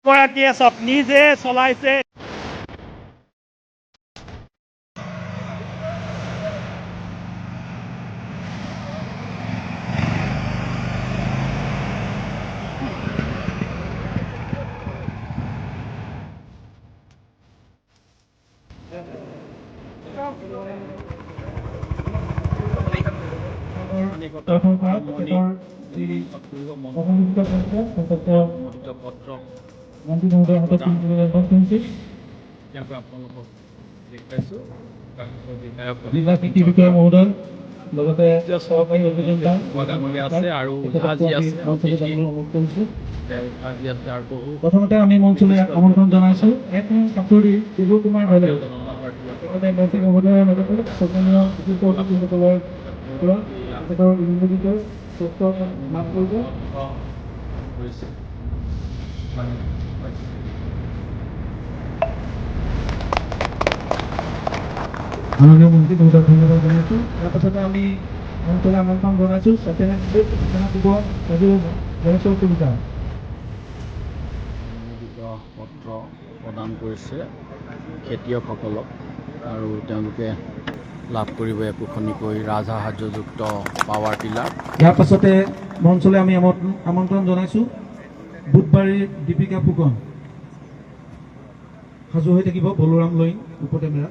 গৰাকীয়ে চব নিজে চলাইছে। লগতে সহকাৰী অভিযন্তা আছে আৰু আজি আছে প্ৰথমতে আমি মঞ্চলৈ আমন্ত্ৰণ জনাইছোঁ এক কাপুৰী শিৱু কুমাৰ হলে মন্ত্ৰী মহোদয়ৰ লগতে স্থানীয় বিশিষ্ট অতিথিসকলৰ পৰা তেখেতৰ ইংৰাজীত তথ্য লাভ কৰিব। মাননীয় মন্ত্ৰী মহোদয় ধন্যবাদ জানাইছোঁ। ইয়াৰ পাছতে আমি মঞ্চলৈ আমন্ত্ৰণ জনাইছোঁ সূচনা দিব গণেশৰ কবিতা পত্ৰ প্ৰদান কৰিছে খেতিয়কসকলক আৰু তেওঁলোকে লাভ কৰিব একোখনিকৈ ৰাজসাহায্যযুক্ত পাৱাৰ টিলাৰ। ইয়াৰ পাছতে মঞ্চলৈ আমি আমন্ত্ৰণ জনাইছোঁ বুধবাৰীৰ দীপিকা ফুকন সাজু হৈ থাকিব বলোৰাম লৈ উপটেমেৰা।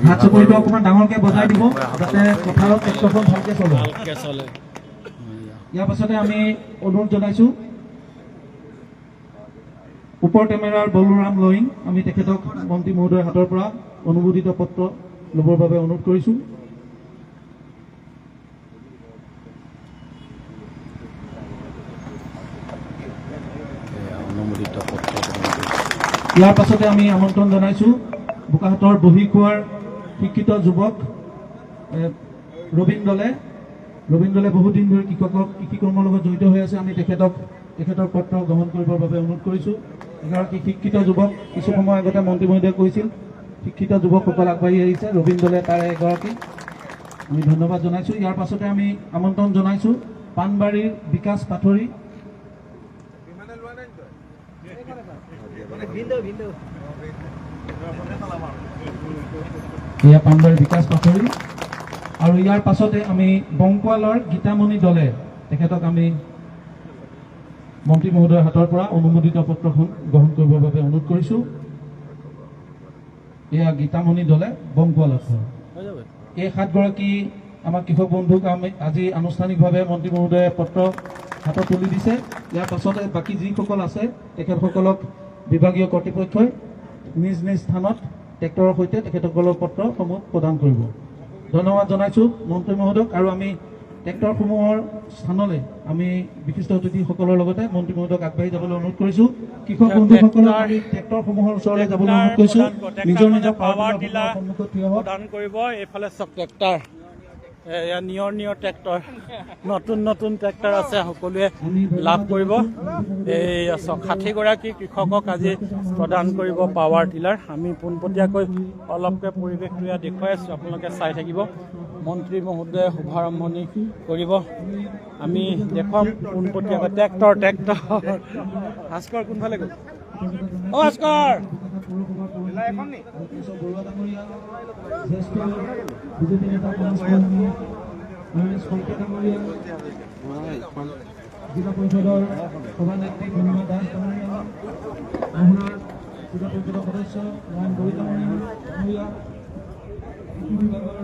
হাত চকুৰিটো অকণমান ডাঙৰকে বজাই দিব যাতে পথাৰত ট্ৰেক্টৰখন ভালকে চলে। ইয়াৰ পাছতে আমি অনুৰোধ জনাইছোঁ ওপৰ টেমেৰাৰ বলোৰাম লয়িং আমি তেখেতক মন্ত্ৰী মহোদয়ৰ হাতৰ পৰা অনুমোদিত পত্ৰ ল'বৰ বাবে অনুৰোধ কৰিছোঁ। ইয়াৰ পাছতে আমি আমন্ত্ৰণ জনাইছোঁ বোকাহাটৰ বহি খোৱাৰ শিক্ষিত যুৱক ৰবীন দলে বহুদিন ধৰি কৃষি কৰ্মৰ লগত জড়িত হৈ আছে। আমি তেখেতৰ পত্ৰ গ্ৰহণ কৰিবৰ বাবে অনুৰোধ কৰিছোঁ। এগৰাকী শিক্ষিত যুৱক কিছু সময় আগতে মন্ত্ৰী মহোদয়ে কৈছিল শিক্ষিত যুৱকসকল আগবাঢ়ি আহিছে, ৰবীন দলে তাৰে এগৰাকী। আমি ধন্যবাদ জনাইছোঁ। ইয়াৰ পাছতে আমি আমন্ত্ৰণ জনাইছোঁ পাণবাৰীৰ বিকাশ পাথৰী এয়া পাণবাৰীৰ বিকাশ পাথৰী আৰু ইয়াৰ পাছতে আমি বংকোৱালৰ গীতামণি দলে তেখেতক আমি মন্ত্ৰী মহোদয়ৰ হাতৰ পৰা অনুমোদিত পত্ৰখন গ্ৰহণ কৰিবৰ বাবে অনুৰোধ কৰিছোঁ। এয়া গীতামণি দলে বংকোৱালত। এই 7গৰাকী আমাৰ কৃষক বন্ধুক আমি আজি আনুষ্ঠানিকভাৱে মন্ত্ৰী মহোদয়ে পত্ৰ হাতত তুলি দিছে। ইয়াৰ পাছতে বাকী যিসকল আছে তেখেতসকলক বিভাগীয় কৰ্তৃপক্ষই নিজ নিজ স্থানত ট্ৰেক্টৰৰ সৈতে তেখেতসকলৰ পত্ৰসমূহ প্ৰদান কৰিব। ধন্যবাদ জনাইছোঁ মন্ত্ৰী মহোদয়ক। আৰু আমি ট্ৰেক্টৰসমূহৰ স্থানলৈ আমি বিশিষ্ট অতিথিসকলৰ লগতে মন্ত্ৰী মহোদয়ক আগবাঢ়ি যাবলৈ অনুৰোধ কৰিছোঁ। কৃষক বন্ধুসকলক আমি ট্ৰেক্টৰসমূহৰ ওচৰলৈ যাবলৈ অনুৰোধ কৰিছোঁ। নিজৰ নিজৰ পাৱাৰ টিলাৰ সন্মুখত থিয় হ'ব প্ৰদান কৰিব। এইফালে চব ট্ৰেক্টৰ এয়া নিয়ৰ ট্ৰেক্টৰ নতুন ট্ৰেক্টৰ আছে, সকলোৱে লাভ কৰিব। এই 60গৰাকী কৃষকক আজি প্ৰদান কৰিব পাৱাৰ টিলাৰ। আমি পোনপটীয়াকৈ অলপকৈ পৰিৱেশটো ইয়াত দেখুৱাই আছোঁ, আপোনালোকে চাই থাকিব। মন্ত্ৰী মহোদয়ে শুভাৰম্ভণি কৰিব, আমি দেখুৱাম পোনপটীয়াকৈ। ট্ৰেক্টৰ ভাস্কৰ কোনফালে গ'ল? অ' ভাস্কৰ বিজেপি নেতা জিলা পৰিষদৰ সভানেত্ৰী পূৰ্ণিমা দাস মহিলা জিলা পৰিষদৰ সদস্য নয়ন বৰিতামণি কৃষি বিভাগৰ